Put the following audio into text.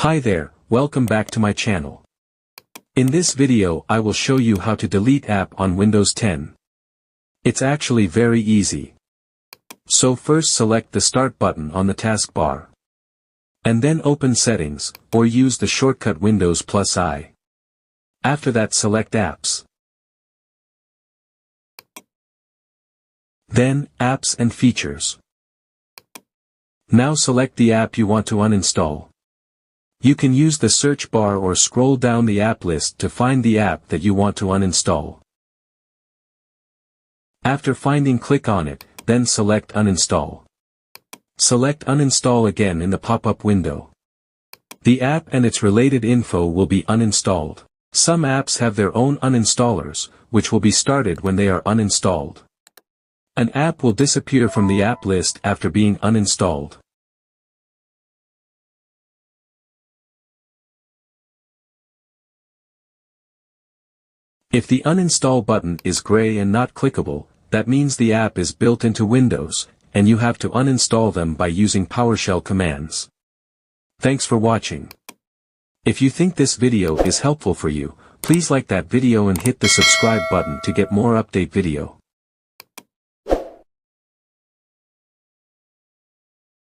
Hi there, welcome back to my channel. In this video I will show you how to delete app on Windows 10. It's actually very easy. So first select the Start button on the taskbar. And then open Settings, or use the shortcut Windows +I. After that select Apps. Then, Apps and Features. Now select the app you want to uninstall. You can use the search bar or scroll down the app list to find the app that you want to uninstall. After finding, click on it, then select Uninstall. Select Uninstall again in the pop-up window. The app and its related info will be uninstalled. Some apps have their own uninstallers, which will be started when they are uninstalled. An app will disappear from the app list after being uninstalled. If the uninstall button is gray and not clickable, that means the app is built into Windows, and you have to uninstall them by using PowerShell commands. Thanks for watching. If you think this video is helpful for you, please like that video and hit the subscribe button to get more update video.